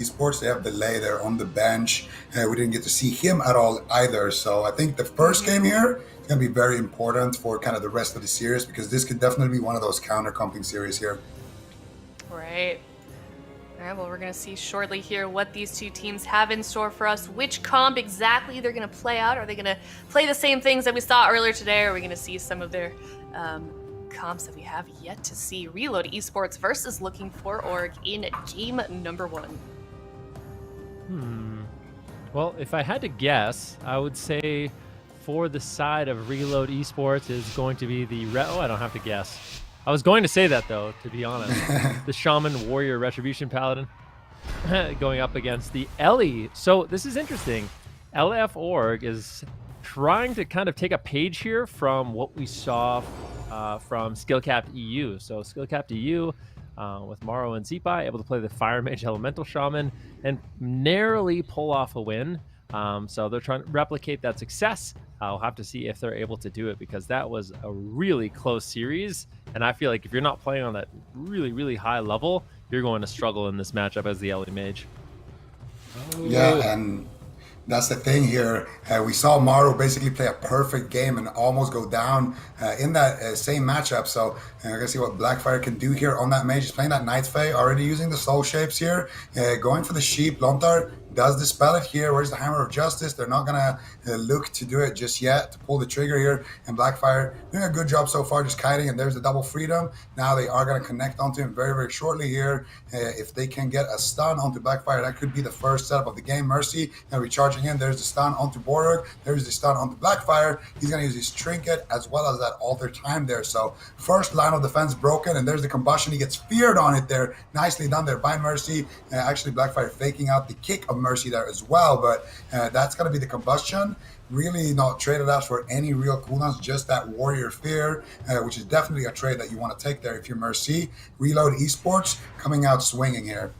Esports. They have delay there on the bench. We didn't get to see him at all either. So I think the first game here is going to be very important for kind of the rest of the series, because this could definitely be one of those counter-comping series here. Right. All right, well, we're going to see shortly here what these two teams have in store for us, which comp exactly they're going to play out. Are they going to play the same things that we saw earlier today, or are we going to see some of their comps that we have yet to see? Reload Esports versus Looking for Org in game number 1. Well, if I had to guess, I would say for the side of Reload Esports is going to be the... I don't have to guess. I was going to say that, though, to be honest. The Shaman Warrior Retribution Paladin going up against the Ellie. So this is interesting. LF Org is trying to kind of take a page here from what we saw from Skillcapped EU. So Skillcapped EU... with Maro and Zipa, able to play the Fire Mage Elemental Shaman and narrowly pull off a win. So they're trying to replicate that success. I'll have to see if they're able to do it, because that was a really close series. And I feel like if you're not playing on that really, really high level, you're going to struggle in this matchup as the Ellie Mage. Yeah, and that's the thing here. We saw Maru basically play a perfect game and almost go down in that same matchup. So we're going to see what Blackfire can do here on that mage. He's playing that Night Fae, already using the soul shapes here. Going for the sheep. Lontar does dispel it here. Where's the Hammer of Justice? They're not going to look to do it just yet, to pull the trigger here. And Blackfire doing a good job so far, just kiting. And there's the double freedom. Now they are going to connect onto him very, very shortly here. If they can get a stun onto Blackfire, that could be the first setup of the game. Mercy and recharging in. There's the stun onto Borog. There's the stun onto Blackfire. He's going to use his trinket as well as that alter time there. So first line of defense broken, and there's the combustion. He gets feared on it there. Nicely done there by Mercy. Actually, Blackfire faking out the kick of Mercy there as well, but that's going to be the combustion. Really not traded out for any real cooldowns, just that Warrior Fear, which is definitely a trade that you want to take there if you're Mercy. Reload Esports coming out swinging here.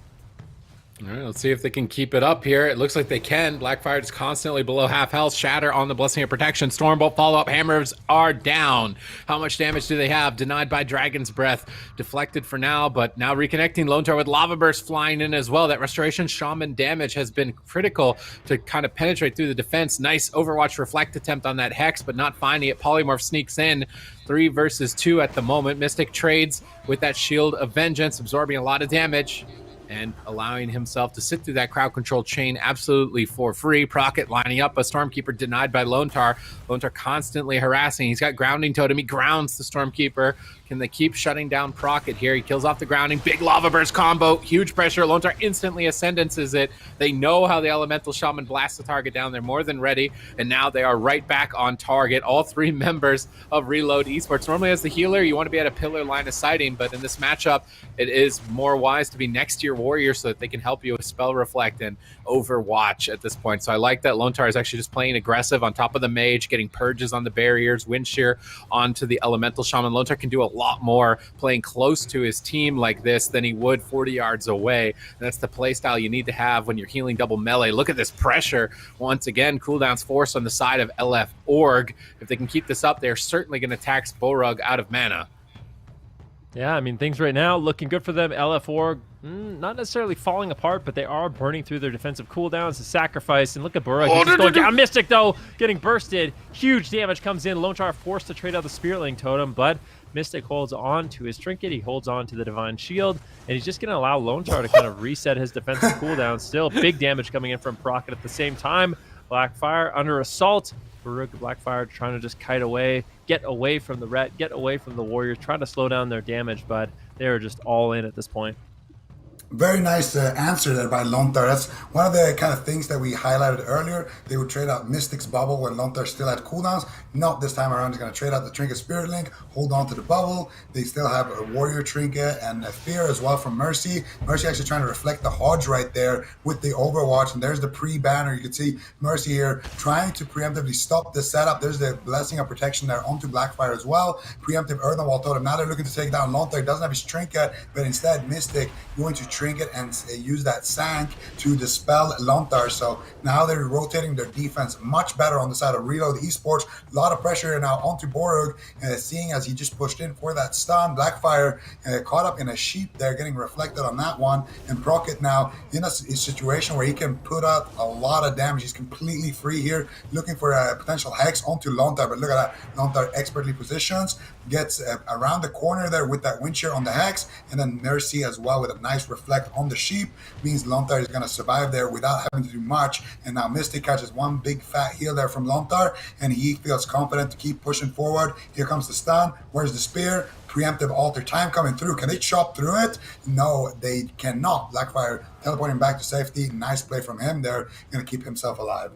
All right, let's see if they can keep it up here. It looks like they can. Blackfire is constantly below half health. Shatter on the Blessing of Protection. Stormbolt follow-up. Hammers are down. How much damage do they have? Denied by Dragon's Breath. Deflected for now, but now reconnecting. Lone Tar with Lava Burst flying in as well. That Restoration Shaman damage has been critical to kind of penetrate through the defense. Nice Overwatch Reflect attempt on that Hex, but not finding it. Polymorph sneaks in. 3 versus 2 at the moment. Mystic trades with that Shield of Vengeance, absorbing a lot of damage and allowing himself to sit through that crowd control chain absolutely for free. Procket lining up a Stormkeeper denied by Lone Tar. Lone Tar constantly harassing. He's got Grounding Totem. He grounds the Stormkeeper. Can they keep shutting down Procket here? He kills off the grounding. Big Lava Burst combo. Huge pressure. Lone Tar instantly ascendances it. They know how the Elemental Shaman blasts the target down. They're more than ready. And now they are right back on target. All 3 members of Reload Esports. Normally as the healer, you want to be at a pillar line of sighting. But in this matchup, it is more wise to be next to your warrior so that they can help you with Spell Reflect and Overwatch at this point. So I like that Lone Tar is actually just playing aggressive on top of the mage, getting purges on the barriers, wind shear onto the Elemental Shaman. Lone Tar can do a lot more playing close to his team like this than he would 40 yards away. And that's the play style you need to have when you're healing double melee. Look at this pressure. Once again, cooldowns forced on the side of LF Org. If they can keep this up, they're certainly going to tax Borog out of mana. Yeah, I mean, things right now looking good for them. LF Org, not necessarily falling apart, but they are burning through their defensive cooldowns. The sacrifice, and look at Burrow. He's just going down. Mystic, though, getting bursted. Huge damage comes in. Lone Tar forced to trade out the Spiritling Totem, but Mystic holds on to his trinket. He holds on to the Divine Shield, and he's just going to allow Lone Tar to kind of reset his defensive cooldown. Still, big damage coming in from Procket at the same time. Blackfire under assault. Blackfire trying to just kite away, get away from the ret, get away from the warriors, trying to slow down their damage, but they are just all in at this point. Very nice answer there by Lone Tar. That's one of the kind of things that we highlighted earlier. They would trade out Mystic's Bubble when Lone Tar still had cooldowns. Not this time around. He's going to trade out the Trinket Spirit Link, hold on to the Bubble. They still have a Warrior Trinket and a Fear as well from Mercy. Mercy actually trying to reflect the Hodge right there with the Overwatch. And there's the pre-banner. You can see Mercy here trying to preemptively stop the setup. There's the Blessing of Protection there onto Blackfire as well. Preemptive Earthen Wall Totem. Now they're looking to take down Lone Tar. He doesn't have his Trinket, but instead Mystic going to Trinket and use that Sank to dispel Lontar. So now they're rotating their defense much better on the side of Reload Esports. A lot of pressure now onto Borug, seeing as he just pushed in for that stun. Blackfire caught up in a sheep there, getting reflected on that one. And Procket now in a situation where he can put out a lot of damage. He's completely free here, looking for a potential Hex onto Lontar. But look at that. Lontar expertly positions, gets around the corner there with that wind shear on the Hex, and then Mercy as well with a nice reflect on the sheep. Means Lontar is going to survive there without having to do much. And now Mystic catches one big fat heal there from Lontar, and he feels confident to keep pushing forward. Here comes the stun. Where's the spear? Preemptive alter time coming through. Can they chop through it? No, they cannot. Blackfire teleporting back to safety. Nice play from him there. Going to keep himself alive.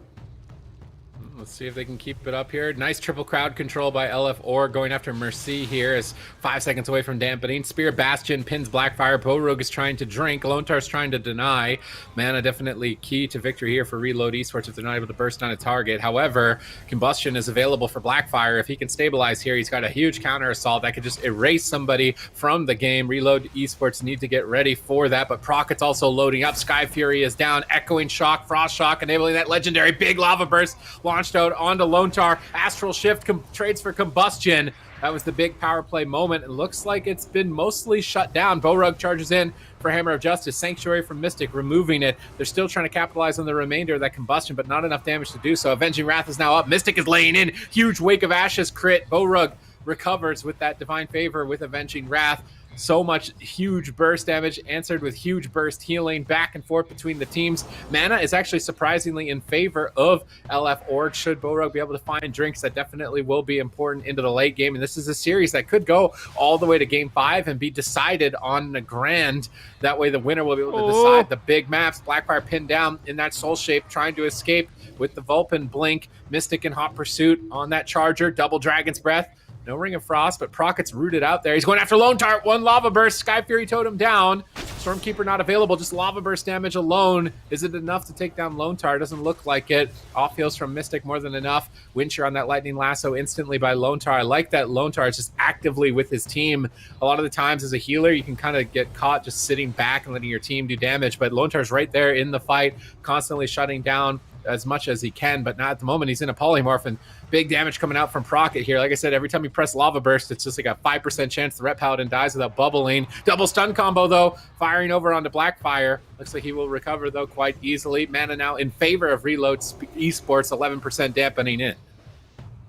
Let's see if they can keep it up here. Nice triple crowd control by LF Org going after Mercy here as 5 seconds away from dampening. Spear Bastion pins Blackfire. Borug is trying to drink. Lontar's trying to deny. Mana definitely key to victory here for Reload Esports if they're not able to burst on a target. However, Combustion is available for Blackfire. If he can stabilize here, he's got a huge counter assault that could just erase somebody from the game. Reload Esports need to get ready for that, but Procket's also loading up. Sky Fury is down. Echoing Shock, Frost Shock, enabling that legendary big lava burst launched out onto Lontar. Astral Shift trades for Combustion. That was the big power play moment. It looks like it's been mostly shut down. Borug charges in for Hammer of Justice. Sanctuary from Mystic, removing it. They're still trying to capitalize on the remainder of that Combustion, but not enough damage to do so. Avenging Wrath is now up. Mystic is laying in. Huge Wake of Ashes crit. Borug recovers with that Divine Favor with Avenging Wrath. So much huge burst damage answered with huge burst healing back and forth between the teams. Mana is actually surprisingly in favor of LF Org. Should Borug be able to find drinks, that definitely will be important into the late game. And this is a series that could go all the way to game 5 and be decided on the grand. That way the winner will be able to decide the big maps. Blackfire pinned down in that soul shape, trying to escape with the Vulpin blink. Mystic in hot pursuit on that charger. Double Dragon's Breath. No Ring of Frost, but Procket's rooted out there. He's going after Lontar. One Lava Burst. Sky Fury Totem down. Stormkeeper not available. Just Lava Burst damage alone. Is it enough to take down Lontar? Doesn't look like it. Off heals from Mystic more than enough. Windshear on that Lightning Lasso instantly by Lontar. I like that Lontar is just actively with his team. A lot of the times as a healer, you can kind of get caught just sitting back and letting your team do damage. But Lontar's right there in the fight, constantly shutting down as much as he can, but not at the moment. He's in a polymorph, and big damage coming out from Procket here. Like I said, every time you press Lava Burst, it's just like a 5% chance the Ret Paladin dies without bubbling. Double stun combo, though, firing over onto Blackfire. Looks like he will recover, though, quite easily. Mana now in favor of Reload Esports, 11% dampening in.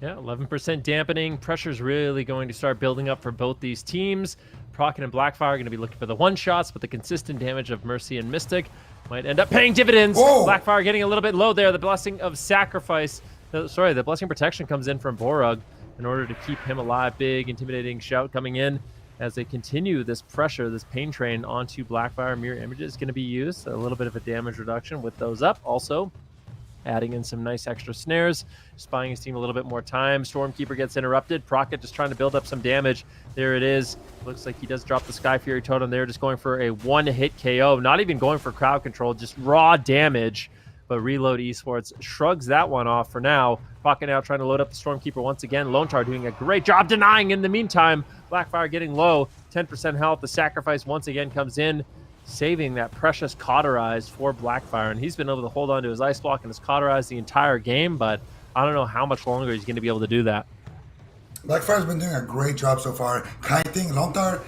Yeah, 11% dampening. Pressure's really going to start building up for both these teams. Procket and Blackfire are going to be looking for the one-shots, but the consistent damage of Mercy and Mystic might end up paying dividends. Whoa. Blackfire getting a little bit low there. The Blessing of Sacrifice. The Blessing Protection comes in from Borug in order to keep him alive. Big, intimidating shout coming in as they continue this pressure, this pain train onto Blackfire. Mirror Image is going to be used. A little bit of a damage reduction with those up. Also, adding in some nice extra snares, just buying his team a little bit more time. Stormkeeper gets interrupted. Procket just trying to build up some damage. There it is. Looks like he does drop the Sky Fury Totem there, just going for a one-hit KO. Not even going for crowd control, just raw damage. But Reload Esports shrugs that one off for now. Procket now trying to load up the Stormkeeper once again. Lontar doing a great job denying in the meantime. Blackfire getting low, 10% health. The Sacrifice once again comes in, saving that precious Cauterize for Blackfire. And he's been able to hold on to his Ice Block and his Cauterize the entire game, but I don't know how much longer he's going to be able to do that. Blackfire's been doing a great job so far. Kiting, Lontar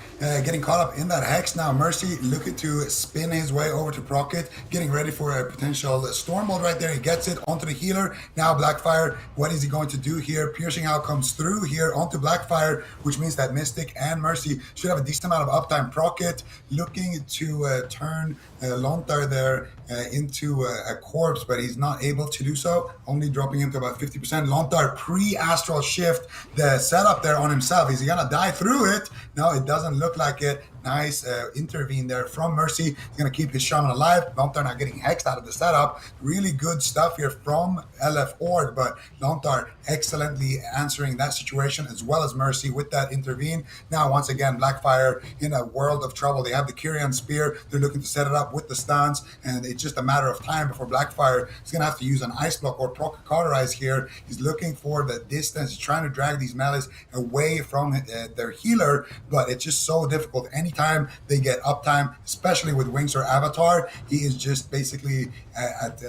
getting caught up in that Hex. Now Mercy looking to spin his way over to Procket, getting ready for a potential Storm Bolt right there. He gets it onto the healer. Now Blackfire, what is he going to do here? Piercing out comes through here onto Blackfire, which means that Mystic and Mercy should have a decent amount of uptime. Procket looking to turn Lontar there into a corpse, but he's not able to do so, only dropping him to about 50%. Lontar pre-Astral Shift the setup there on himself. Is he gonna die through it? No, it doesn't look like it. Nice intervene there from Mercy. He's going to keep his shaman alive. Lontar not getting hexed out of the setup. Really good stuff here from LF Org, but Lontar excellently answering that situation as well as Mercy with that intervene. Now, once again, Blackfire in a world of trouble. They have the Kyrian Spear. They're looking to set it up with the stuns, and it's just a matter of time before Blackfire is going to have to use an Ice Block or Proc Cauterize here. He's looking for the distance. He's trying to drag these melees away from their healer, but it's just so difficult. Anytime anytime they get uptime, especially with Wings or Avatar, he is just basically at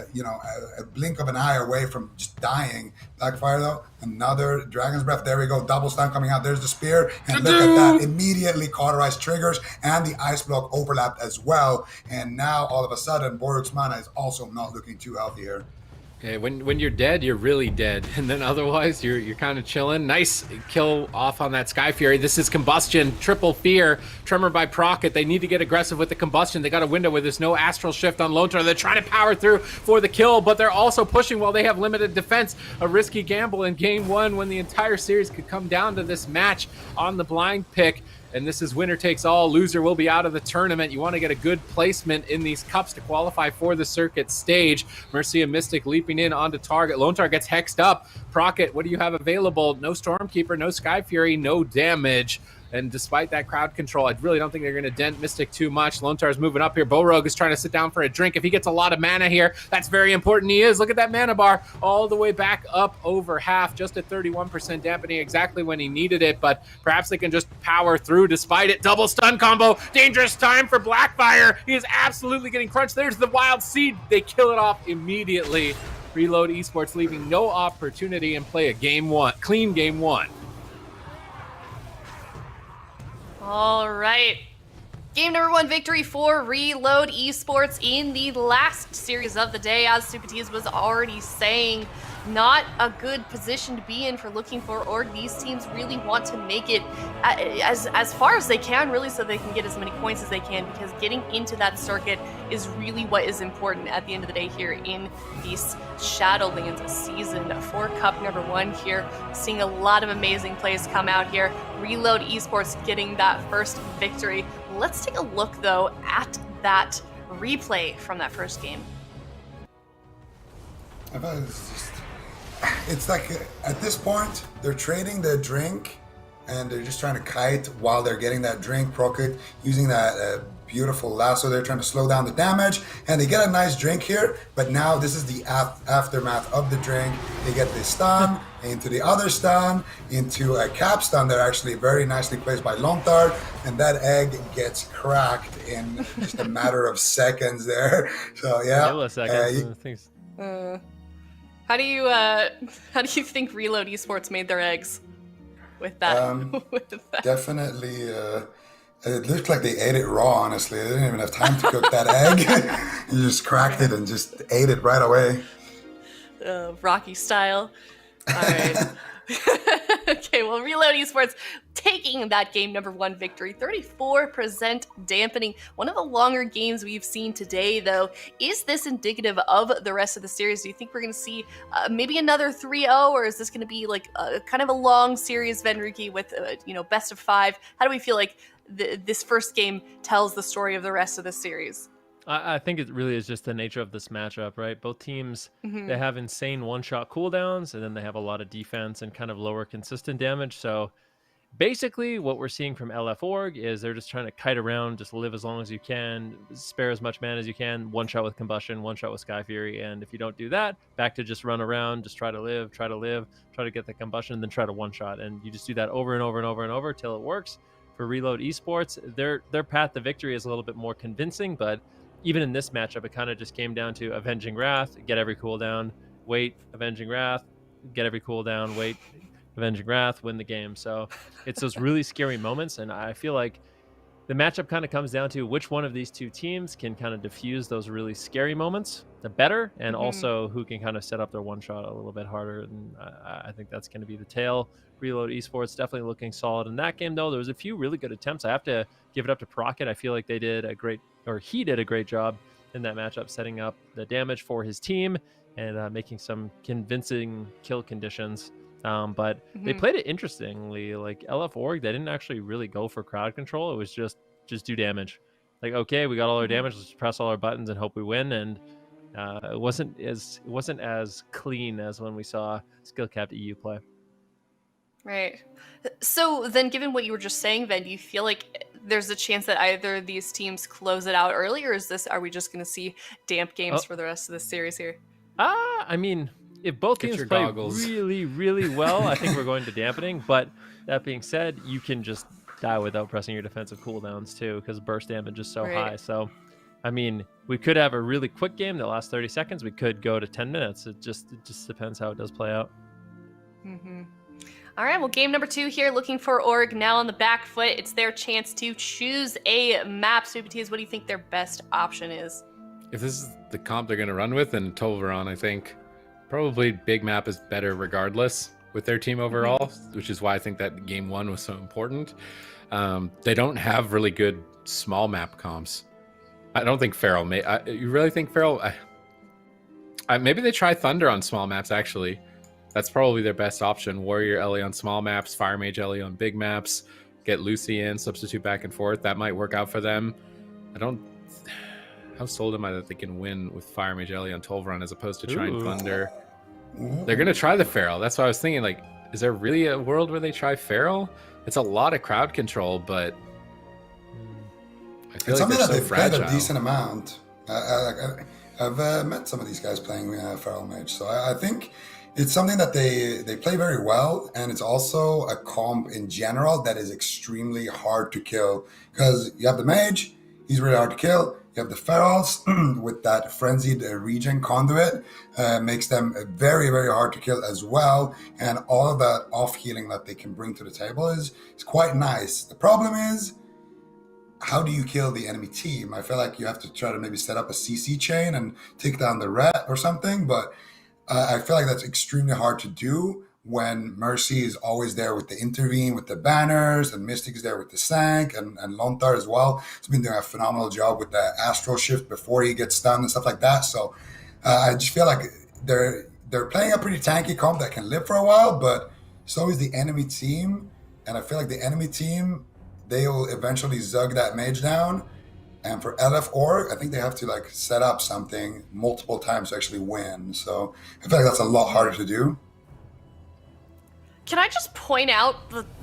a blink of an eye away from just dying. Blackfire though, another Dragon's Breath. There we go, double stun coming out. There's the spear, and look at that, immediately cauterized triggers, and the ice block overlapped as well. And now all of a sudden, Boruk's mana is also not looking too healthy here. Okay, when you're dead, you're really dead, and then otherwise you're kind of chilling. Nice kill off on that Sky Fury. This is Combustion, Triple Fear, Tremor by Procket. They need to get aggressive with the Combustion. They got a window where there's no Astral Shift on Lone Star. They're trying to power through for the kill, but they're also pushing while they have limited defense. A risky gamble in game one when the entire series could come down to this match on the blind pick. And this is winner takes all. Loser will be out of the tournament. You want to get a good placement in these cups to qualify for the circuit stage. Mercy and Mystic leaping in onto target. Lone Star gets hexed up. Procket, what do you have available? No Stormkeeper, no Sky Fury, no damage. And despite that crowd control, I really don't think they're going to dent Mystic too much. Lone Star's moving up here. Rogue is trying to sit down for a drink. If he gets a lot of mana here, that's very important. He is. Look at that mana bar all the way back up over half, just at 31% dampening, exactly when he needed it. But perhaps they can just power through despite it. Double stun combo. Dangerous time for Blackfire. He is absolutely getting crunched. There's the Wild Seed. They kill it off immediately. Reload Esports leaving no opportunity and play a game one. Clean game one. All right. Game number one victory for Reload Esports in the last series of the day. As Supatis was already saying, not a good position to be in for looking for org. These teams really want to make it as far as they can, really, so they can get as many points as they can, because getting into that circuit is really what is important at the end of the day here in this Shadowlands season for Cup number one here. Seeing a lot of amazing plays come out here. Reload Esports getting that first victory. Let's take a look, though, at that replay from that first game. I thought it's like at this point, they're trading their drink and they're just trying to kite while they're getting that drink. Procket using that beautiful lasso. They're trying to slow down the damage, and they get a nice drink here. But now this is the aftermath of the drink. They get the stun into the other stun, into a cap stun. They're actually very nicely placed by Lontar, and that egg gets cracked in just a matter of seconds there. So yeah, Milliseconds. How do you think Reload Esports made their eggs with that? With that? Definitely. It looked like they ate it raw, honestly. They didn't even have time to cook that egg. You just cracked it and just ate it right away. Rocky style. All right. Okay, well, Reload Esports taking that game number one victory, 34% dampening. One of the longer games we've seen today, though. Is this indicative of the rest of the series? Do you think we're going to see maybe another 3-0, or is this going to be like kind of a long series, Venruki, with best of 5? How do we feel like this first game tells the story of the rest of the series? I think it really is just the nature of this matchup, right? Both teams, they have insane one-shot cooldowns, and then they have a lot of defense and kind of lower consistent damage. So basically what we're seeing from LF Org is they're just trying to kite around, just live as long as you can, spare as much mana as you can, one shot with Combustion, one shot with Sky Fury. And if you don't do that, back to just run around, just try to live, try to get the Combustion, and then try to one-shot. And you just do that over and over and over and over till it works. For Reload Esports, their path to victory is a little bit more convincing, but even in this matchup, it kind of just came down to Avenging Wrath, get every cooldown, wait, Avenging Wrath, get every cooldown, wait, Avenging Wrath, win the game. So it's those really scary moments, and I feel like the matchup kind of comes down to which one of these two teams can kind of diffuse those really scary moments the better, and also who can kind of set up their one shot a little bit harder. And I think that's going to be the tail. Reload Esports definitely looking solid in that game, though. There was a few really good attempts. I have to give it up to Procket. I feel like he did a great job in that matchup, setting up the damage for his team and making some convincing kill conditions. But they played it interestingly. Like LF Org, they didn't actually really go for crowd control. It was just do damage. Like, okay, we got all our damage, let's press all our buttons and hope we win. And it wasn't as clean as when we saw skill capped EU play. Right. So then, given what you were just saying, Ven, do you feel like there's a chance that either of these teams close it out early, or are we just going to see damp games for the rest of the series here? I mean, if both teams play really, really well, I think we're going to dampening. But that being said, you can just die without pressing your defensive cooldowns too, because burst damage is so Right. high. So, I mean, we could have a really quick game that lasts 30 seconds. We could go to 10 minutes. It just depends how it does play out. Mm-hmm. All right, well, game number 2 here, looking for Org now on the back foot. It's their chance to choose a map. Subities, what do you think their best option is? If this is the comp they're going to run with, then Tolveron, I think probably big map is better regardless with their team overall, which is why I think that game 1 was so important. They don't have really good small map comps. I don't think Feral may. You really think Feral? Maybe they try Thunder on small maps, actually. That's probably their best option. Warrior Ellie on small maps, Fire Mage Ellie on big maps. Get Lucy in, substitute back and forth. That might work out for them. How sold am I that they can win with Fire Mage Ellie on Tolveron as opposed to trying Thunder? They're going to try the Feral. That's what I was thinking. Like, is there really a world where they try Feral? It's a lot of crowd control, but I feel It's like something they're that so they've played fragile. a decent amount. I've met some of these guys playing Feral Mage, so I think it's something that they play very well, and it's also a comp in general that is extremely hard to kill, because you have the Mage, he's really hard to kill. You have the Ferals with that frenzied regen conduit, makes them very, very hard to kill as well, and all of that off healing that they can bring to the table is quite nice. The problem is, how do you kill the enemy team? I feel like you have to try to maybe set up a CC chain and take down the ret or something, but I feel like that's extremely hard to do when Mercy is always there with the intervene, with the banners, and Mystic is there with the Sank, and Lontar as well. He's been doing a phenomenal job with the Astral Shift before he gets stunned and stuff like that. So I just feel like they're playing a pretty tanky comp that can live for a while, but so is the enemy team. And I feel like the enemy team, they will eventually zug that mage down. And for LF Org, I think they have to like set up something multiple times to actually win. So I feel like that's a lot harder to do. Can I just point out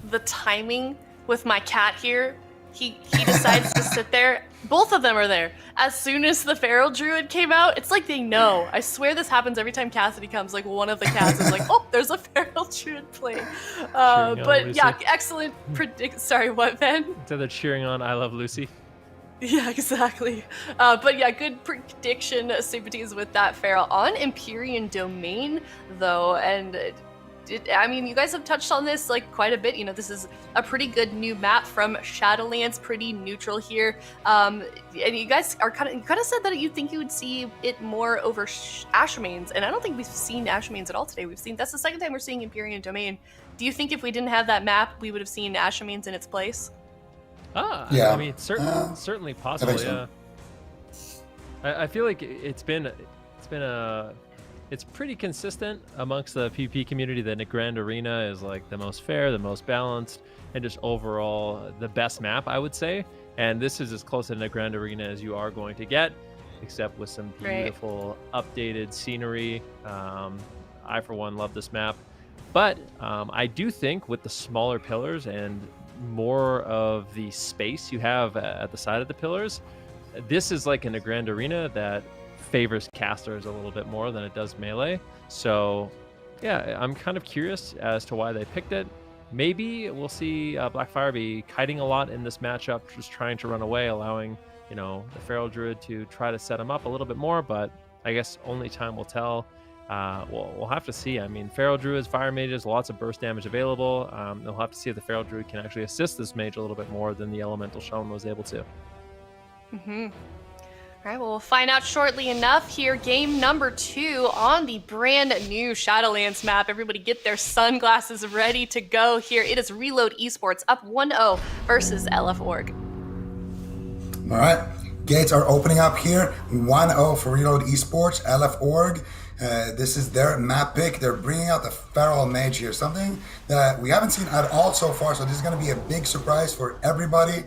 the timing with my cat here? He decides to sit there. Both of them are there. As soon as the Feral Druid came out, it's like they know. I swear this happens every time Cassidy comes. Like one of the cats is like, oh, there's a Feral Druid playing. But yeah, excellent Sorry, what, Ben? So they're cheering on I Love Lucy. Yeah, exactly. But yeah, good prediction, Subities, with that Feral on Empyrean Domain, though, and I mean, you guys have touched on this like quite a bit. You know, this is a pretty good new map from Shadowlands, pretty neutral here. And you guys are kind of said that you think you would see it more over Ashmains, and I don't think we've seen Ashmains at all today. That's the second time we're seeing Empyrean Domain. Do you think if we didn't have that map, we would have seen Ashmains in its place? Yeah. I mean, certainly possible. I think So. I feel like it's pretty consistent amongst the PvP community that the Grand Arena is like the most fair, the most balanced, and just overall the best map, I would say. And this is as close to the Grand Arena as you are going to get, except with some beautiful updated scenery. I, for one, love this map. But I do think with the smaller pillars and more of the space you have at the side of the pillars, this is like in a Grand Arena that favors casters a little bit more than it does melee. So yeah, I'm kind of curious as to why they picked it. Maybe we'll see Blackfire be kiting a lot in this matchup, just trying to run away, allowing, you know, the Feral Druid to try to set him up a little bit more, but I guess only time will tell. We'll have to see. I mean, Feral Druids, Fire Mages, lots of burst damage available. They'll have to see if the Feral Druid can actually assist this mage a little bit more than the Elemental Shaman was able to. Mm-hmm. All right, well, we'll find out shortly enough here. Game number 2 on the brand new Shadowlands map. Everybody get their sunglasses ready to go here. It is Reload Esports up 1-0 versus LF Org. All right, gates are opening up here. 1-0 for Reload Esports, LF Org. This is their map pick. They're bringing out the Feral Mage here, something that we haven't seen at all so far. So this is going to be a big surprise for everybody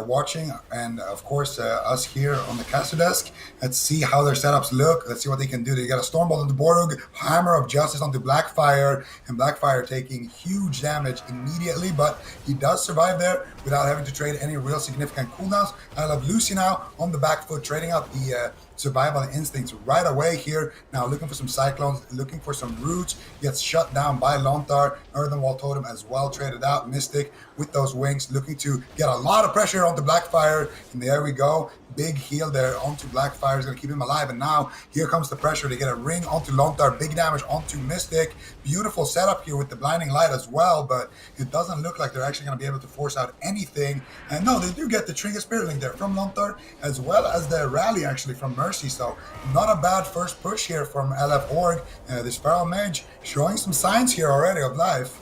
watching, and of course us here on the caster desk. Let's see how their setups look. Let's see what they can do. They got a Stormbolt onto Borug, Hammer of Justice onto Blackfire, and Blackfire taking huge damage immediately, but he does survive there without having to trade any real significant cooldowns. I love Lucy now on the back foot, trading out the survival instincts right away here. Now looking for some cyclones, looking for some roots, gets shut down by Lontar. Earthen Wall Totem as well traded out. Mystic with those wings, looking to get a lot of pressure onto Blackfire, and there we go. Big heal there onto Blackfire is going to keep him alive, and now here comes the pressure to get a ring onto Lontar, big damage onto Mystic. Beautiful setup here with the blinding light as well, but it doesn't look like they're actually going to be able to force out anything. And no, they do get the Trinket Spirit Link there from Lontar, as well as the rally actually from Mercy, so not a bad first push here from LF Org. This Feral Mage showing some signs here already of life.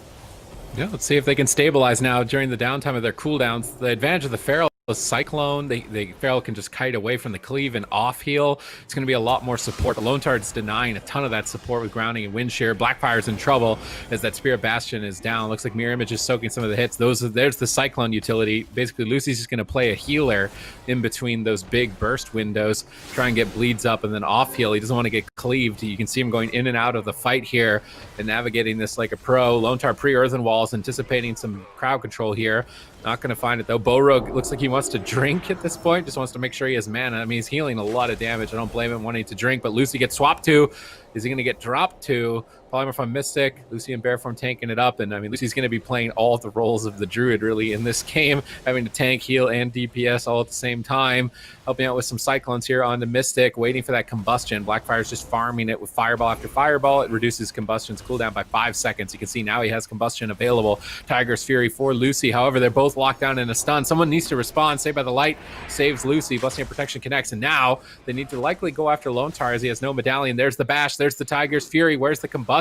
Yeah, let's see if they can stabilize now during the downtime of their cooldowns. The advantage of the Feral is Cyclone. The Feral can just kite away from the cleave and off heal. It's going to be a lot more support. The Lone Tard's denying a ton of that support with grounding and wind shear. Blackfire's in trouble as that Spirit Bastion is down. Looks like Mirror Image is soaking some of the hits. There's the Cyclone utility. Basically, Lucy's just going to play a healer in between those big burst windows, try and get bleeds up and then off heal. He doesn't want to get cleaved. You can see him going in and out of the fight here and navigating this like a pro. Lone Tard pre-Earthen Walls, anticipating some crowd control here. Not going to find it, though. Borog looks like he wants to drink at this point. Just wants to make sure he has mana. I mean, he's healing a lot of damage. I don't blame him wanting to drink, but Lucy gets swapped to. Is he going to get dropped to? Polymorph on Mystic. Lucy and Bearform tanking it up. And, I mean, Lucy's going to be playing all of the roles of the Druid, really, in this game, having to tank, heal, and DPS all at the same time. Helping out with some Cyclones here on the Mystic, waiting for that combustion. Blackfire's just farming it with Fireball after Fireball. It reduces combustion's cooldown by 5 seconds. You can see now he has combustion available. Tiger's Fury for Lucy. However, they're both locked down in a stun. Someone needs to respond. Saved by the Light saves Lucy. Blessing of Protection connects. And now they need to likely go after Lone Tar as he has no medallion. There's the bash. There's the Tiger's Fury. Where's the combustion?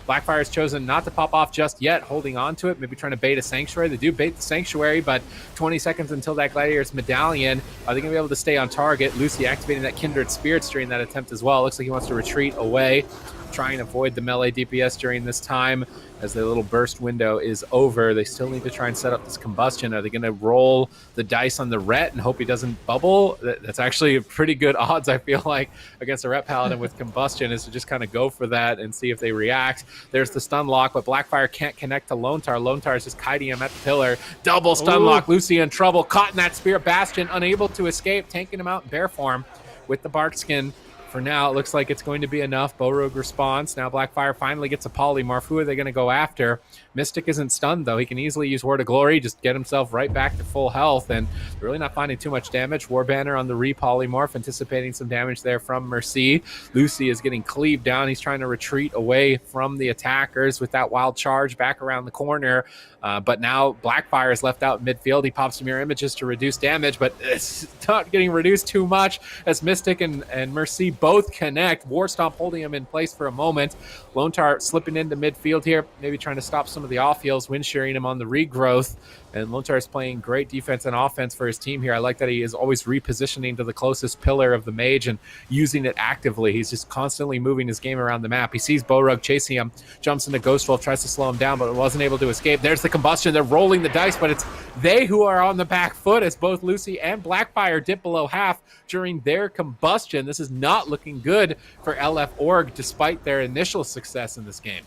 Blackfire has chosen not to pop off just yet, holding on to it, maybe trying to bait a Sanctuary. They do bait the Sanctuary, but 20 seconds until that Gladiator's medallion. Are they going to be able to stay on target? Lucy activating that Kindred Spirits during that attempt as well. Looks like he wants to retreat away, try and avoid the melee DPS during this time. As the little burst window is over, they still need to try and set up this combustion. Are they going to roll the dice on the Ret and hope he doesn't bubble? That's actually pretty good odds, I feel like, against a Ret Paladin with combustion, is to just kind of go for that and see if they react. There's the stun lock, but Blackfire can't connect to Lone Tar. Lone Tar is just kiting him at the pillar. Double stun lock. Lucy in trouble. Caught in that Spirit Bastion, unable to escape, tanking him out in bear form with the Bark Skin. For now, it looks like it's going to be enough. Bowrogue responds. Now Blackfire finally gets a polymorph. Who are they going to go after? Mystic isn't stunned, though. He can easily use Word of Glory, just get himself right back to full health, and they're really not finding too much damage. Warbanner on the re-polymorph, anticipating some damage there from Mercy. Lucy is getting cleaved down. He's trying to retreat away from the attackers with that wild charge back around the corner. But now Blackfire is left out in midfield. He pops Mirror Images to reduce damage, but it's not getting reduced too much as Mystic and Mercy both connect. War Stomp holding him in place for a moment. Lone Tar slipping into midfield here, maybe trying to stop some of the off heals, wind shearing him on the regrowth. And Lone Tar is playing great defense and offense for his team here. I like that he is always repositioning to the closest pillar of the mage and using it actively. He's just constantly moving his game around the map. He sees Bowrogue chasing him, jumps into Ghost Wolf, tries to slow him down, but wasn't able to escape. There's the combustion. They're rolling the dice, but it's they who are on the back foot as both Lucy and Blackfire dip below half during their combustion. This is not looking good for LF Org despite their initial success in this game.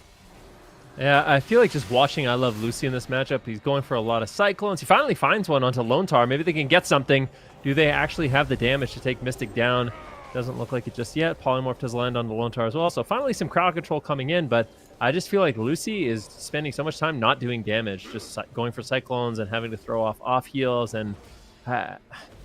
Yeah, I feel like just watching I Love Lucy in this matchup, he's going for a lot of Cyclones. He finally finds one onto Lone Tar. Maybe they can get something. Do they actually have the damage to take Mystic down? Doesn't look like it just yet. Polymorph does land on the Lone Tar as well. So finally some crowd control coming in, but I just feel like Lucy is spending so much time not doing damage, just going for Cyclones and having to throw off heals. And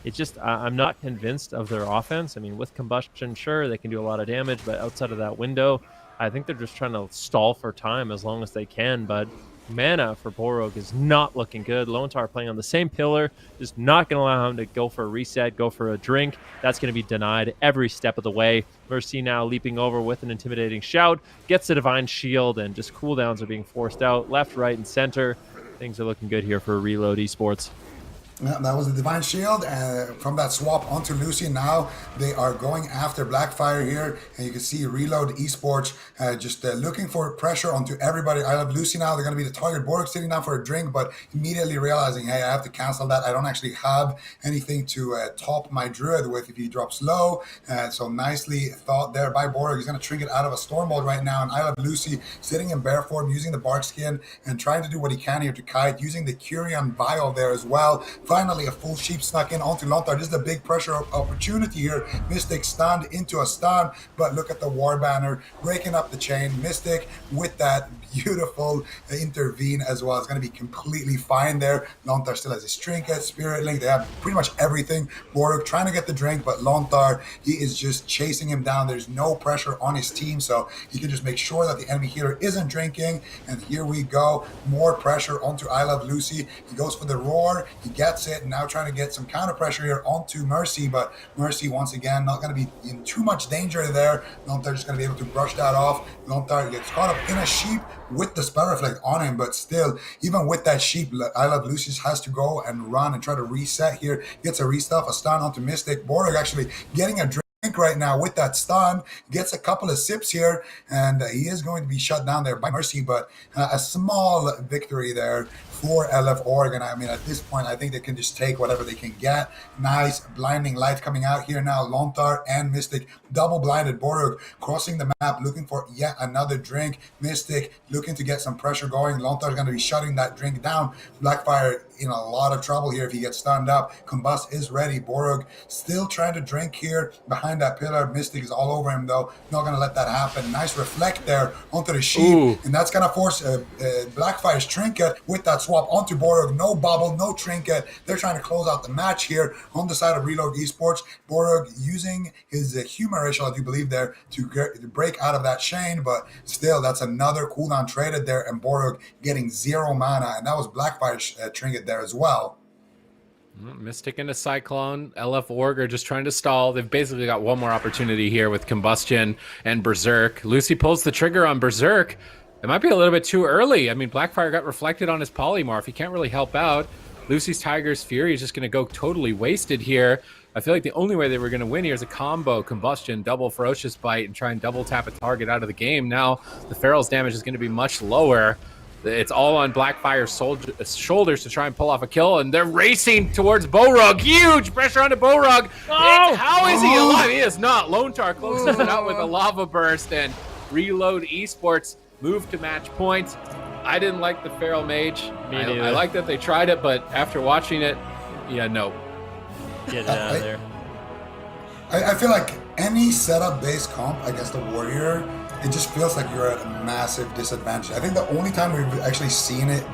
it's just, I'm not convinced of their offense. I mean, with combustion, sure, they can do a lot of damage, but outside of that window, I think they're just trying to stall for time as long as they can, but mana for Bowrogue is not looking good. Lone Tar playing on the same pillar, just not going to allow him to go for a reset, go for a drink. That's going to be denied every step of the way. Mercy now leaping over with an intimidating shout, gets the Divine Shield, and just cooldowns are being forced out left, right, and center. Things are looking good here for Reload Esports. Yeah, that was the Divine Shield from that swap onto Lucy. Now they are going after Blackfire here, and you can see Reload Esports just looking for pressure onto everybody. I Love Lucy now. They're going to be the target. Borg sitting down for a drink, but immediately realizing, hey, I have to cancel that. I don't actually have anything to top my Druid with if he drops low. So nicely thought there by Borg. He's going to trinket out of a Stormbolt right now, and I Love Lucy sitting in bear form, using the Bark Skin and trying to do what he can here to kite, using the Curion Vial there as well Finally, a full sheep snuck in onto Lontar. This is a big pressure opportunity here. Mystic stunned into a stun, but look at the war banner breaking up the chain. Mystic with that beautiful intervene as well. It's going to be completely fine there. Lontar still has his trinket, Spirit Link. They have pretty much everything. Boruk trying to get the drink, but Lontar, he is just chasing him down. There's no pressure on his team, so he can just make sure that the enemy healer isn't drinking. And here we go. More pressure onto I Love Lucy. He goes for the roar. He gets it. Now trying to get some counter pressure here onto Mercy, but Mercy once again not going to be in too much danger there. Lontar just going to be able to brush that off. Lontar gets caught up in a sheep with the spell reflect on him, but still, even with that sheep, I Love Lucius has to go and run and try to reset here. Gets a restuff, a stun onto Mystic. Borg actually getting a drink right now with that stun, gets a couple of sips here, and he is going to be shut down there by Mercy, but a small victory there for LF Oregon. I mean, at this point, I think they can just take whatever they can get. Nice blinding light coming out here now. Lontar and Mystic double blinded. Borug crossing the map, looking for yet another drink. Mystic looking to get some pressure going. Lontar is going to be shutting that drink down. Blackfire in a lot of trouble here if he gets stunned up. Combust is ready. Borug still trying to drink here behind that pillar. Mystic is all over him though. Not going to let that happen. Nice reflect there onto the sheep. Ooh. And that's going to force Blackfire's trinket with that swap onto Borug. No bubble, no trinket. They're trying to close out the match here on the side of Reload Esports. Borug using his humor racial, I do believe there, to break out of that chain, but still that's another cooldown traded there, and Borug getting 0 mana, and that was Blackfire's trinket there as well. Mystic into Cyclone. LF Org are just trying to stall. They've basically got one more opportunity here with Combustion and Berserk. Lucy pulls the trigger on Berserk. It might be a little bit too early. I mean, Blackfire got reflected on his polymorph. He can't really help out. Lucy's Tiger's Fury is just going to go totally wasted here. I feel like the only way they were going to win here is a combo, Combustion, double Ferocious Bite, and try and double tap a target out of the game. Now, the Feral's damage is going to be much lower. It's all on Blackfire's shoulders to try and pull off a kill, and they're racing towards Borug. Huge pressure onto Borug. Oh! How is he alive? He is not. Lontar closes it out with a lava burst, and Reload Esports move to match points. I didn't like the Feral Mage. I like that they tried it, but after watching it, yeah, no. Get it out of there. I feel like any setup-based comp against a warrior, it just feels like you're at a massive disadvantage. I think the only time we've actually seen it,